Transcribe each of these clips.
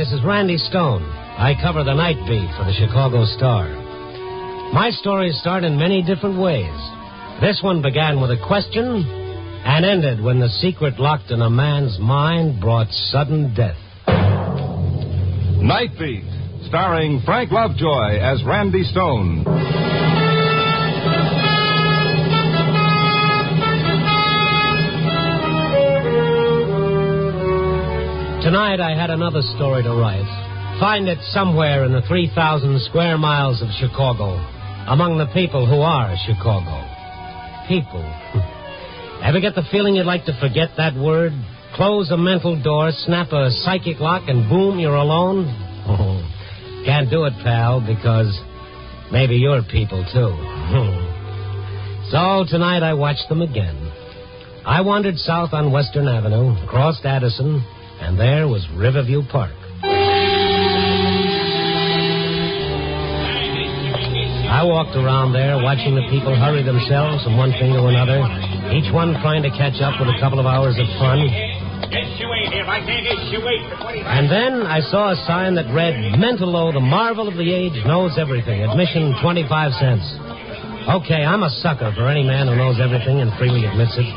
this is Randy Stone. I cover the night beat for the Chicago Star. My stories start in many different ways. This one began with a question and ended when the secret locked in a man's mind brought sudden death. Night Beat, starring Frank Lovejoy as Randy Stone. Tonight I had another story to write. Find it somewhere in the 3,000 square miles of Chicago, among the people who are Chicago. People. Ever get the feeling you'd like to forget that word? Close a mental door, snap a psychic lock, and boom, you're alone? Oh, can't do it, pal, because maybe you're people, too. So tonight I watched them again. I wandered south on Western Avenue, crossed Addison, and there was Riverview Park. I walked around there, watching the people hurry themselves from one thing to another, each one trying to catch up with a couple of hours of fun. And then I saw a sign that read, Mentallo, the marvel of the age, knows everything. Admission 25 cents. Okay, I'm a sucker for any man who knows everything and freely admits it.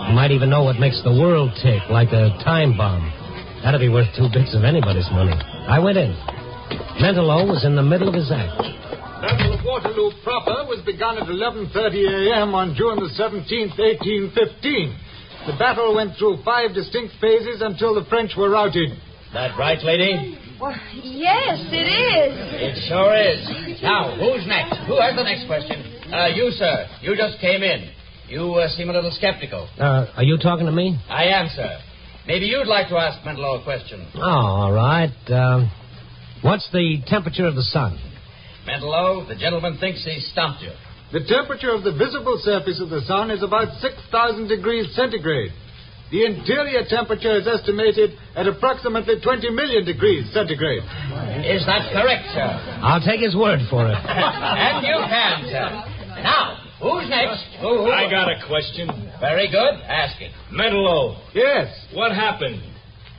You might even know what makes the world tick, like a time bomb. That'd be worth 2 bits of anybody's money. I went in. Mentallo was in the middle of his act. Battle of Waterloo proper was begun at 11:30 a.m. on June the 17th, 1815. The battle went through 5 distinct phases until the French were routed. That right, lady? Well, yes, it is. It sure is. Now, who's next? Who has the next question? You, sir. You just came in. You seem a little skeptical. Are you talking to me? I am, sir. Maybe you'd like to ask Mentallo a question. Oh, all right. What's the temperature of the sun? Mentallo, the gentleman thinks he's stumped you. The temperature of the visible surface of the sun is about 6,000 degrees centigrade. The interior temperature is estimated at approximately 20 million degrees centigrade. Is that correct, sir? I'll take his word for it. And you can, sir. Now, who's next? Who? I got a question. Very good. Ask it. Mentallo. Yes. What happened?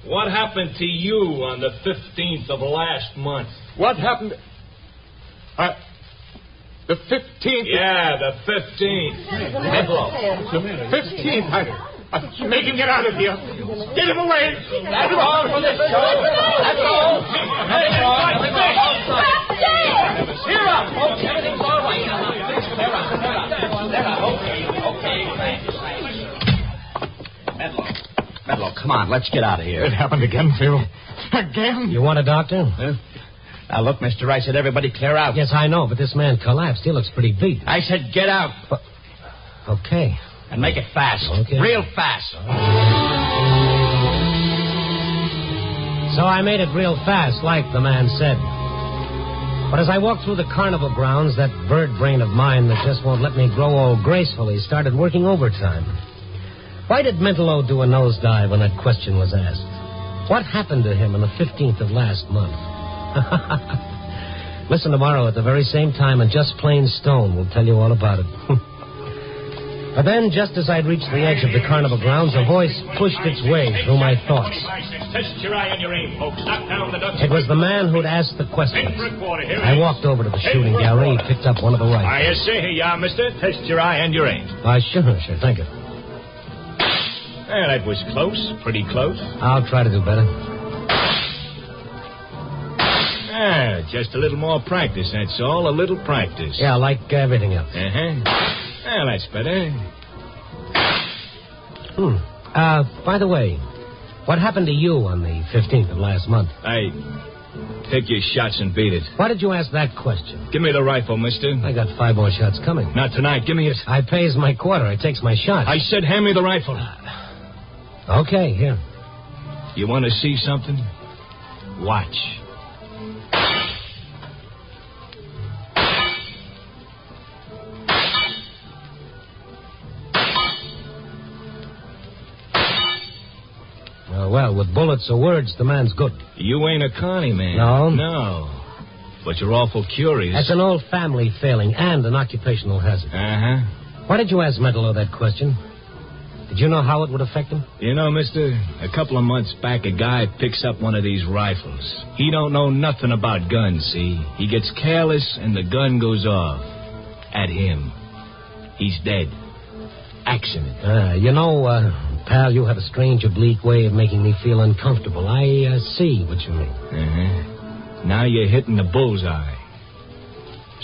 What happened to you on the 15th of last month? What happened? The 15th? Yeah, the 15th. Mentallo. The 15th? Make him get out of here. Get him away. That's all for this show. That's all. Cheer up, folks. Everything's all right. Cheer up. Okay. Mentallo, come on. Let's get out of here. It happened again, Phil. Again? You want a doctor? Huh? Now, look, mister, I said everybody clear out. Yes, I know, but this man collapsed. He looks pretty beat. I said get out. But, okay. And make it fast. Okay. Real fast. So I made it real fast, like the man said. But as I walked through the carnival grounds, that bird brain of mine that just won't let me grow old gracefully started working overtime. Why did Mentallo do a nosedive when that question was asked? What happened to him on the 15th of last month? Listen tomorrow at the very same time, and Just Plain Stone will tell you all about it. But then, just as I'd reached the edge of the carnival grounds, a voice pushed its way through my thoughts. Test your eye and your aim, folks. Knock down the ducks. It was the man who'd asked the questions. I walked over to the shooting gallery, picked up one of the rifles. I say, here you are, mister. Test your eye and your aim. Sure, thank you. That was close, pretty close. I'll try to do better. Just a little more practice, that's all. A little practice. Yeah, like everything else. Well, that's better. By the way, what happened to you on the 15th of last month? Take your shots and beat it. Why did you ask that question? Give me the rifle, mister. I got 5 more shots coming. Not tonight. Give me it. I pays my quarter. I takes my shots. I said hand me the rifle. Okay, here. You want to see something? Watch. Well, with bullets or words, the man's good. You ain't a conny man. No? No. But you're awful curious. That's an old family failing and an occupational hazard. Uh-huh. Why did you ask Mentallo that question? Did you know how it would affect him? You know, mister, a couple of months back, a guy picks up one of these rifles. He don't know nothing about guns, see? He gets careless, and the gun goes off. At him. He's dead. Accident. Pal, you have a strange, oblique way of making me feel uncomfortable. I see what you mean. Uh-huh. Now you're hitting the bullseye.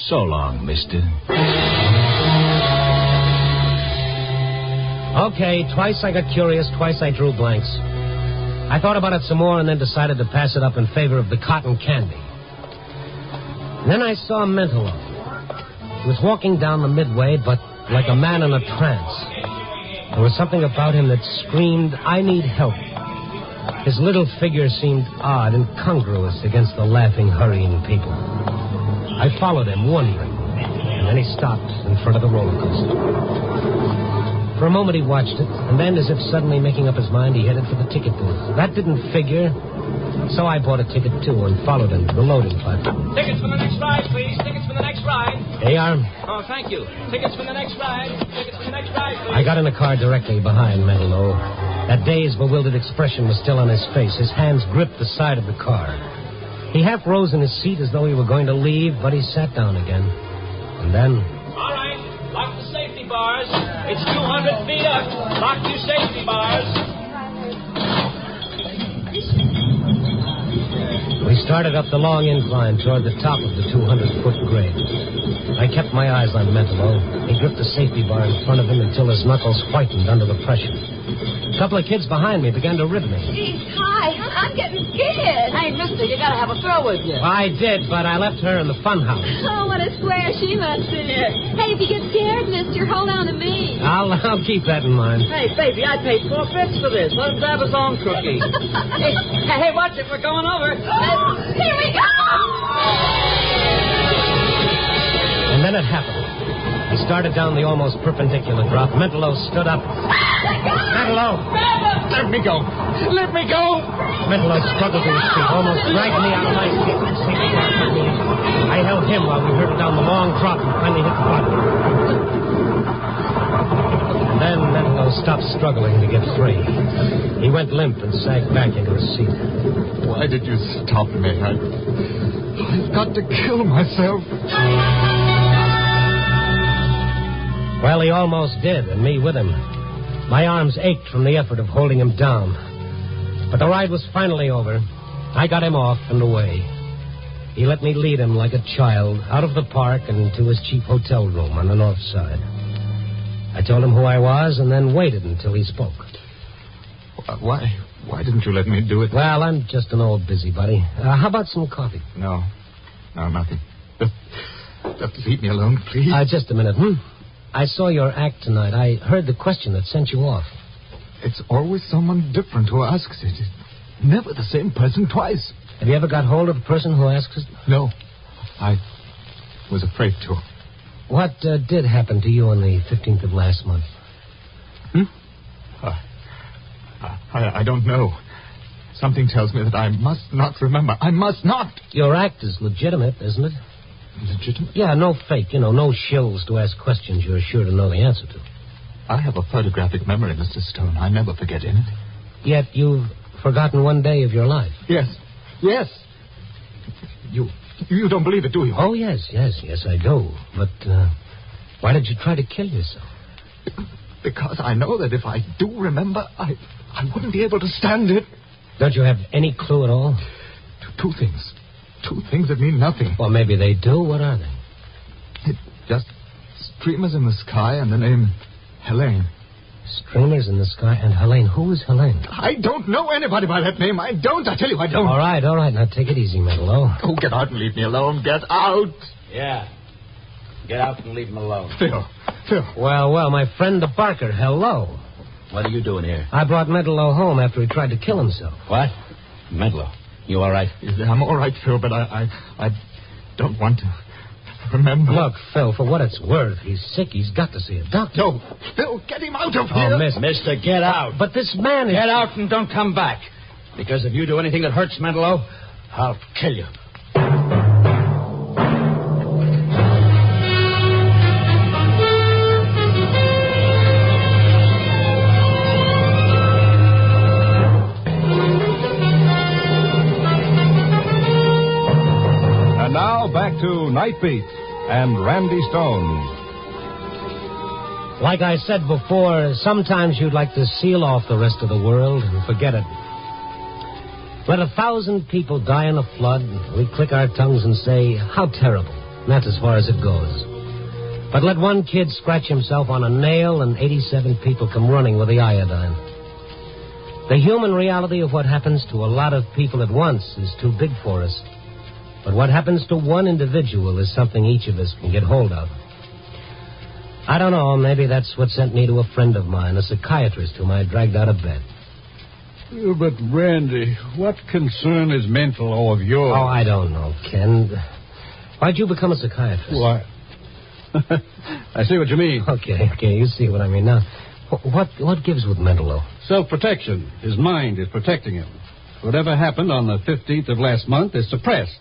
So long, mister. Okay, twice I got curious, twice I drew blanks. I thought about it some more and then decided to pass it up in favor of the cotton candy. And then I saw Mentallo. He was walking down the midway, but like a man in a trance. There was something about him that screamed, I need help. His little figure seemed odd, incongruous against the laughing, hurrying people. I followed him, wondering, and then he stopped in front of the roller coaster. For a moment he watched it, and then, as if suddenly making up his mind, he headed for the ticket booth. That didn't figure, so I bought a ticket, too, and followed him to the loading platform. Tickets for the next ride, please. Tickets for the next ride. Here you are. Oh, thank you. Tickets for the next ride. Tickets for the next ride, please. I got in the car directly behind Mentallo. That dazed, bewildered expression was still on his face. His hands gripped the side of the car. He half rose in his seat as though he were going to leave, but he sat down again. And then... All right. Lock the safety bars. It's 200 feet up. Lock your safety bars. We started up the long incline toward the top of the 200-foot grade. I kept my eyes on Mentallo. He gripped the safety bar in front of him until his knuckles whitened under the pressure. A couple of kids behind me began to rib me. Geez, hi. I'm getting scared. Hey, mister, you gotta have a thrill with you. I did, but I left her in the fun house. Oh, what a square she must be. Hey, if you get scared, mister, hold on to me. I'll keep that in mind. Hey, baby, I paid 4 bits for this. Let him grab his own cookie. hey, watch it. We're going over. Here we go! And then it happened. He started down the almost perpendicular drop. Mentallo stood up. Mentallo! Let me go. Let me go. Mentallo struggled to his feet, almost dragged me out of my seat. I held him while we hurtled down the long drop and finally hit the bottom. And then Mentallo stopped struggling to get free. He went limp and sagged back into his seat. Why did you stop me? I've got to kill myself. Well, he almost did, and me with him. My arms ached from the effort of holding him down. But the ride was finally over. I got him off and away. He let me lead him like a child out of the park and to his cheap hotel room on the north side. I told him who I was and then waited until he spoke. Why didn't you let me do it? Well, I'm just an old busybody. How about some coffee? No, nothing. Just leave me alone, please. Just a minute, I saw your act tonight. I heard the question that sent you off. It's always someone different who asks it. It's never the same person twice. Have you ever got hold of the person who asks it? No. I was afraid to. What did happen to you on the 15th of last month? I don't know. Something tells me that I must not remember. I must not. Your act is legitimate, isn't it? Legitimate? Yeah, no fake. No shills to ask questions you're sure to know the answer to. I have a photographic memory, Mr. Stone. I never forget anything. Yet you've forgotten one day of your life. Yes. You don't believe it, do you? Oh, yes, I do. But why did you try to kill yourself? Because I know that if I do remember, I wouldn't be able to stand it. Don't you have any clue at all? Two things. Two things that mean nothing. Well, maybe they do. What are they? Just streamers in the sky and the name Helene. Streamers in the sky and Helene. Who is Helene? I don't know anybody by that name. I don't. I tell you, I don't. All right. Now take it easy, Mentallo. Oh, get out and leave me alone. Get out. Yeah. Get out and leave him alone. Phil. Well, my friend the Barker. Hello. What are you doing here? I brought Mentallo home after he tried to kill himself. What? Mentallo. You all right? I'm all right, Phil, but I don't want to remember. Look, Phil, for what it's worth, he's sick. He's got to see a doctor. No, Phil, get him out of here. Oh, Mister, get out. But this man is... Get out and don't come back. Because if you do anything that hurts Mentallo, I'll kill you. to Night Beat and Randy Stone. Like I said before, sometimes you'd like to seal off the rest of the world and forget it. Let 1,000 people die in a flood, we click our tongues and say, how terrible. And that's as far as it goes. But let one kid scratch himself on a nail and 87 people come running with the iodine. The human reality of what happens to a lot of people at once is too big for us. But what happens to one individual is something each of us can get hold of. I don't know, maybe that's what sent me to a friend of mine, a psychiatrist whom I dragged out of bed. But, Randy, what concern is Mentallo of yours? Oh, I don't know, Ken. Why'd you become a psychiatrist? Why? I see what you mean. Okay, you see what I mean. Now, what gives with Mentallo? Self-protection. His mind is protecting him. Whatever happened on the 15th of last month is suppressed.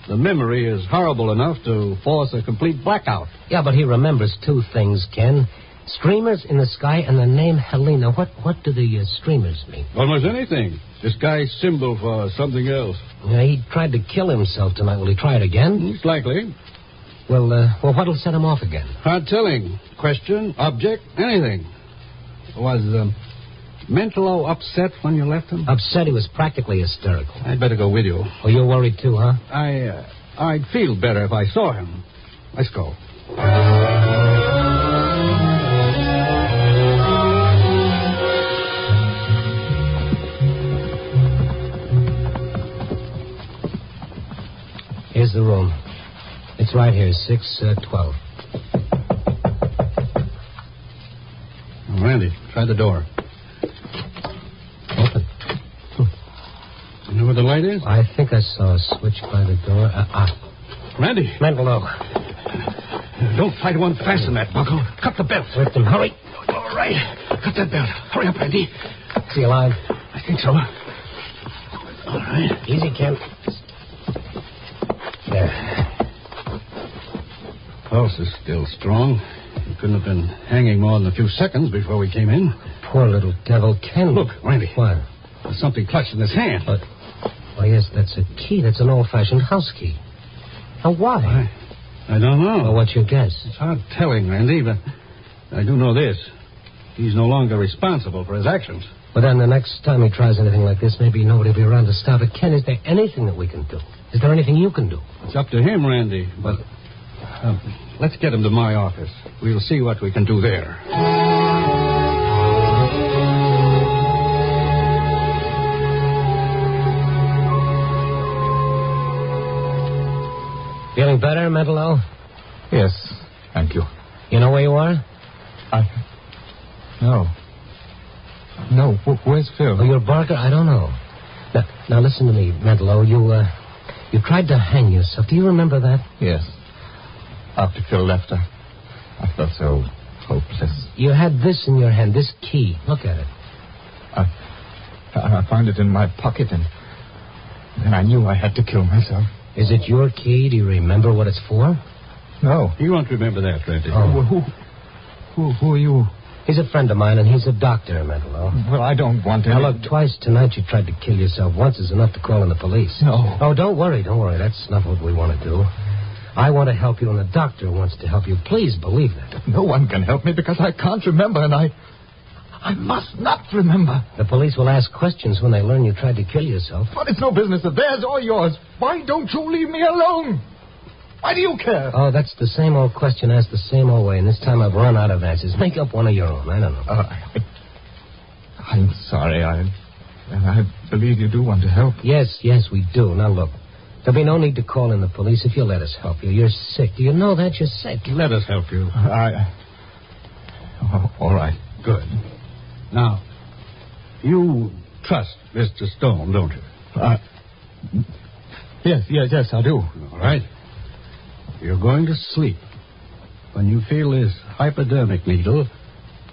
The memory is horrible enough to force a complete blackout. Yeah, but he remembers two things, Ken. Streamers in the sky and the name Helena. What do the streamers mean? Almost anything. This guy's symbol for something else. Yeah, he tried to kill himself tonight. Will he try it again? It's likely. Well, what'll set him off again? Hard telling. Question, object, anything. Was Mentallo upset when you left him? Upset? He was practically hysterical. I'd better go with you. Oh, you're worried too, huh? I'd feel better if I saw him. Let's go. Here's the room. It's right here, 612. Randy, try the door. Open. You know where the light is? I think I saw a switch by the door. Randy. Mentallo. Don't try to unfasten that buckle. Cut the belt. Lift him. Hurry. All right. Cut that belt. Hurry up, Randy. Is he alive? I think so. All right. Easy, Ken. There. Pulse is still strong. He couldn't have been hanging more than a few seconds before we came in. Poor little devil, Ken. Look, Randy. What? There's something clutched in his hand. Why, yes, that's a key. That's an old-fashioned house key. Now, why? I don't know. Well, what's your guess? It's hard telling, Randy, but I do know this. He's no longer responsible for his actions. Well, then the next time he tries anything like this, maybe nobody will be around to stop it. Ken, is there anything that we can do? Is there anything you can do? It's up to him, Randy, but let's get him to my office. We'll see what we can do there. Feeling better, Mentallo? Yes, thank you. You know where you are? No. No, where's Phil? Oh, you're Barker? I don't know. Now listen to me, Mentallo. You tried to hang yourself. Do you remember that? Yes. After Phil left, I felt so hopeless. You had this in your hand, this key. Look at it. I found it in my pocket, and then I knew I had to kill myself. Is it your key? Do you remember what it's for? No. You won't remember that, Randy. Oh. Who are you? He's a friend of mine, and he's a doctor, Mentallo. Well, I don't want to... Now, look, twice tonight you tried to kill yourself. Once is enough to call in the police. No. Oh, don't worry. That's not what we want to do. I want to help you, and the doctor wants to help you. Please believe that. No one can help me because I can't remember, and I must not remember. The police will ask questions when they learn you tried to kill yourself. But it's no business of theirs or yours. Why don't you leave me alone? Why do you care? Oh, that's the same old question asked the same old way, and this time I've run out of answers. Make up one of your own. I don't know. I'm sorry. I believe you do want to help. Yes, we do. Now, look. There'll be no need to call in the police if you'll let us help you. You're sick. Do you know that? You're sick. Let us help you. All right. Good. Now, you trust Mr. Stone, don't you? Yes, I do. All right. You're going to sleep. When you feel this hypodermic needle,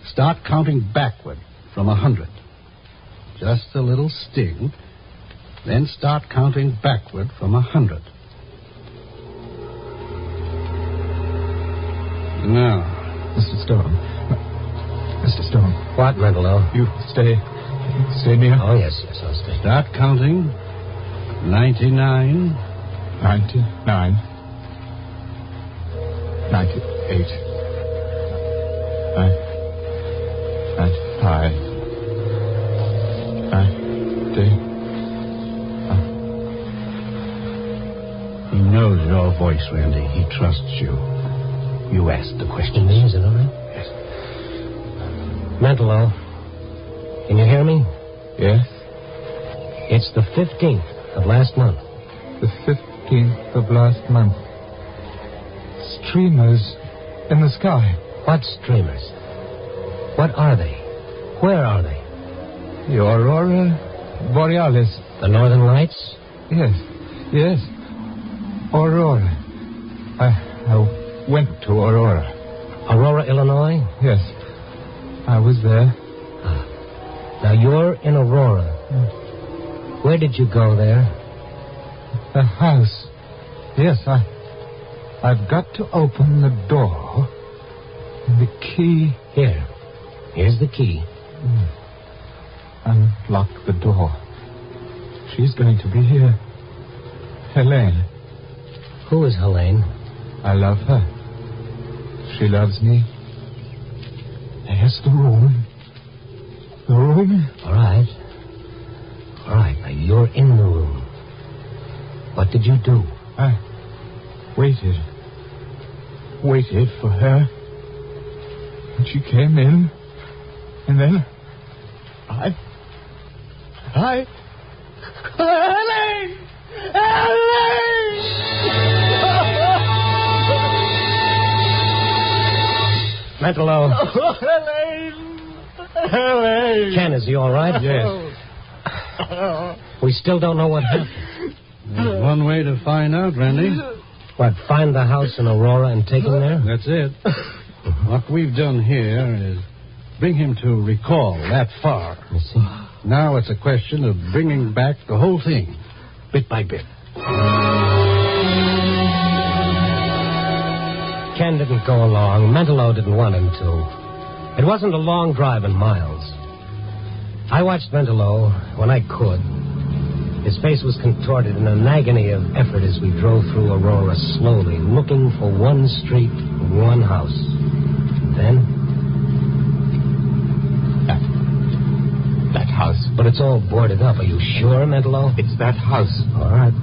start counting backward from 100. Just a little sting. Then start counting backward from 100. Now. Mr. Stone. Mr. Stone. What, Mentallo? You stay near? Oh, yes, I'll stay. Start counting. 99. 99. 98. 95. 90. He knows your voice, Randy. He trusts you. You asked the question. Is it all right? Yes. Mentallo, can you hear me? Yes? It's the 15th of last month. The 15th of last month. Streamers in the sky. What streamers? What are they? Where are they? The Aurora Borealis. The Northern Lights? Yes. Yes. Aurora. I went to Aurora. Aurora, Illinois? Yes. I was there. Now, you're in Aurora. Where did you go there? The house. Yes, I've got to open the door. And the key. Here. Here's the key. Unlock the door. She's going to be here. Helene. Who is Helene? I love her. She loves me. There's the room. The room. All right. All right. Now, you're in the room. What did you do? I waited. Waited for her. And she came in. And then Helene! Helene! Mentallo. Oh, Helene! Ken, is he all right? Yes. We still don't know what happened. There's one way to find out, Randy. What, find the house in Aurora and take him there? That's it. What we've done here is bring him to recall that far. You see? Now it's a question of bringing back the whole thing, bit by bit. Ken didn't go along. Mentallo didn't want him to. It wasn't a long drive in miles. I watched Mentallo when I could. His face was contorted in an agony of effort as we drove through Aurora slowly, looking for one street, one house. Then... That house. But it's all boarded up. Are you sure, Mentallo? It's that house. All right.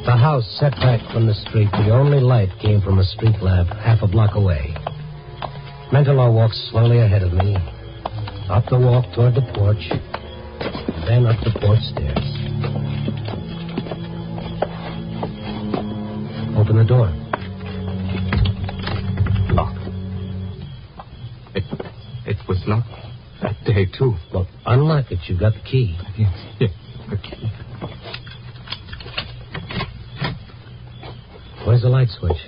The house set back from the street. The only light came from a street lamp half a block away. Mentallo walked slowly ahead of me, up the walk toward the porch, and then up the porch stairs. Open the door. Locked. It was locked that day, too. Well, unlock it. You've got the key. Yes, the key. Where's the light switch?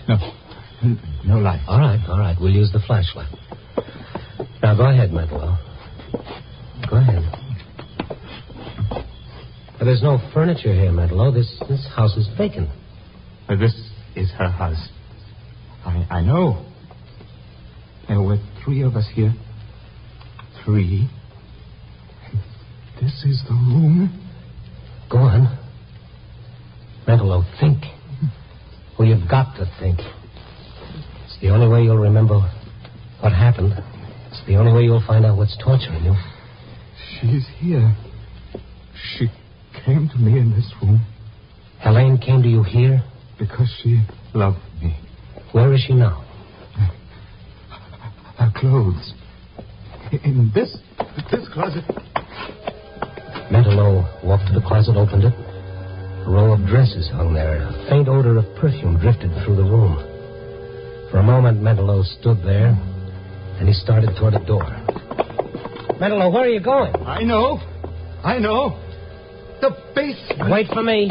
No light. All right. We'll use the flashlight. Now, go ahead, Mentallo. Go ahead. But there's no furniture here, Mentallo. This house is vacant. This is her house. I know. There were 3 of us here. 3. This is the room. Go on. Mentallo, think. Well, you've got to think. It's the only way you'll remember what happened. It's the only way you'll find out what's torturing you. She's here. She came to me in this room. Helene came to you here? Because she loved me. Where is she now? Her clothes. In this closet. Mentallo walked to the closet, opened it. A row of dresses hung there. A faint odor of perfume drifted through the room. For a moment, Mentallo stood there, and he started toward a door. Mentallo, where are you going? I know. The basement. Wait for me.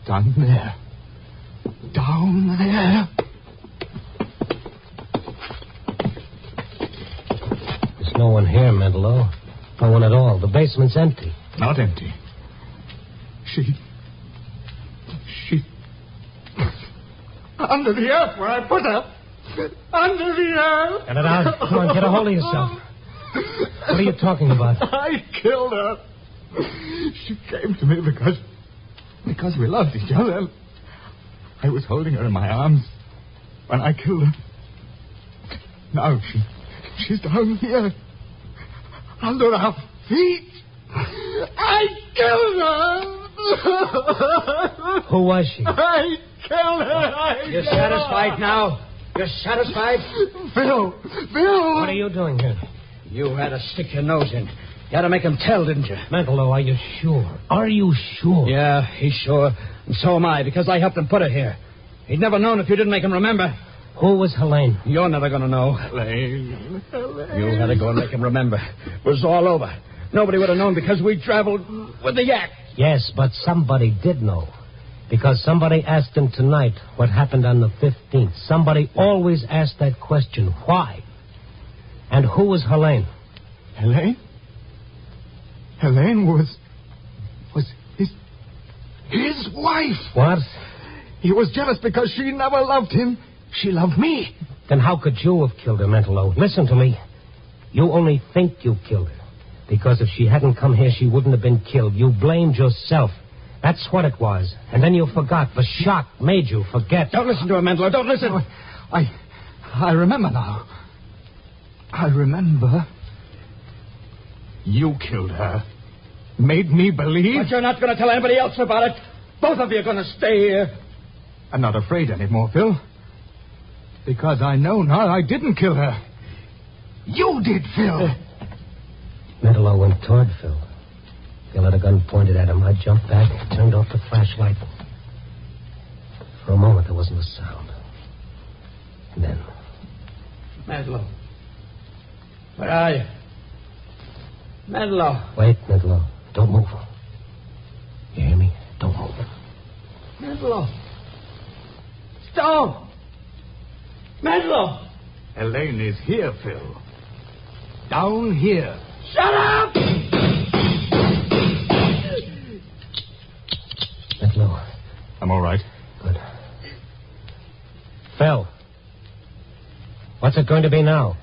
Down there. There's no one here, Mentallo. No one at all. The basement's empty. Not empty. She... Under the earth where I put her. Under the earth. Get it out. Come on, get a hold of yourself. What are you talking about? I killed her. She came to me because we loved each other. I was holding her in my arms when I killed her. Now she's down here, under our feet. I killed her. Who was she? I killed her. You're satisfied now? You're satisfied? Phil. What are you doing here? You had to stick your nose in. You had to make him tell, didn't you? Mentallo, are you sure? Are you sure? Yeah, he's sure. And so am I, because I helped him put her here. He'd never known if you didn't make him remember. Who was Helene? You're never going to know. Helene. You had to go and make him remember. It was all over. Nobody would have known because we traveled with the yak. Yes, but somebody did know. Because somebody asked him tonight what happened on the 15th. Somebody always asked that question. Why? And who was Helene? Helene? Helene was his wife. What? He was jealous because she never loved him. She loved me. Then how could you have killed her, Mentallo? Listen to me. You only think you killed her. Because if she hadn't come here, she wouldn't have been killed. You blamed yourself. That's what it was. And then you forgot. The shock made you forget. Don't listen to him, Mentallo. Don't listen. I remember now. I remember. You killed her. Made me believe. But you're not going to tell anybody else about it. Both of you are going to stay here. I'm not afraid anymore, Phil. Because I know now I didn't kill her. You did, Phil. Mentallo went toward Phil. Phil had a gun pointed at him. I jumped back, turned off the flashlight. For a moment, there wasn't a sound. And then... Mentallo. Where are you? Mentallo. Wait, Mentallo. Don't move. You hear me? Don't move. Mentallo. Stone. Mentallo. Helene is here, Phil. Down here. Shut up! Mentallo. I'm all right. Good. Phil. What's it going to be now?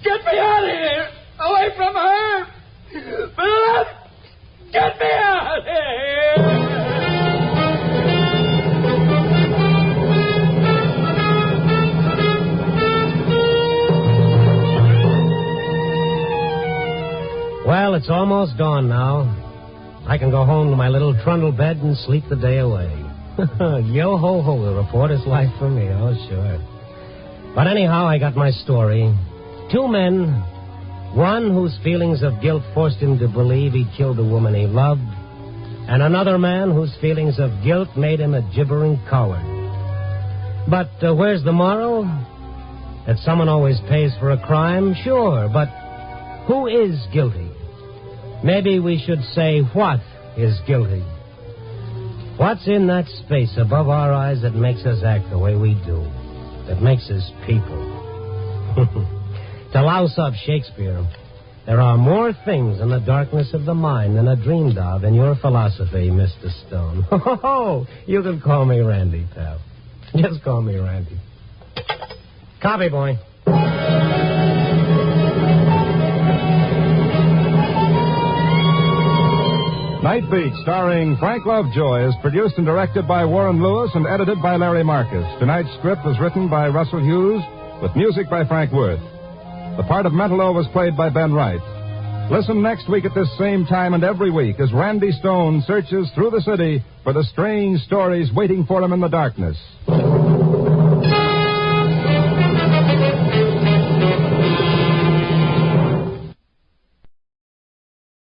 Get me out of here! Away from her! Philip! Get me out of here! Well, it's almost dawn now. I can go home to my little trundle bed and sleep the day away. Yo-ho-ho, the reporter's life for me. Oh, sure. But anyhow, I got my story. Two men, one whose feelings of guilt forced him to believe he killed the woman he loved, and another man whose feelings of guilt made him a gibbering coward. But where's the moral? That someone always pays for a crime? Sure, but who is guilty? Maybe we should say, what is guilty? What's in that space above our eyes that makes us act the way we do? That makes us people? To louse up Shakespeare, there are more things in the darkness of the mind than are dreamed of in your philosophy, Mr. Stone. Oh, you can call me Randy, pal. Just call me Randy. Copy, boy. Night Beat, starring Frank Lovejoy, is produced and directed by Warren Lewis and edited by Larry Marcus. Tonight's script was written by Russell Hughes with music by Frank Worth. The part of Mentallo was played by Ben Wright. Listen next week at this same time and every week as Randy Stone searches through the city for the strange stories waiting for him in the darkness.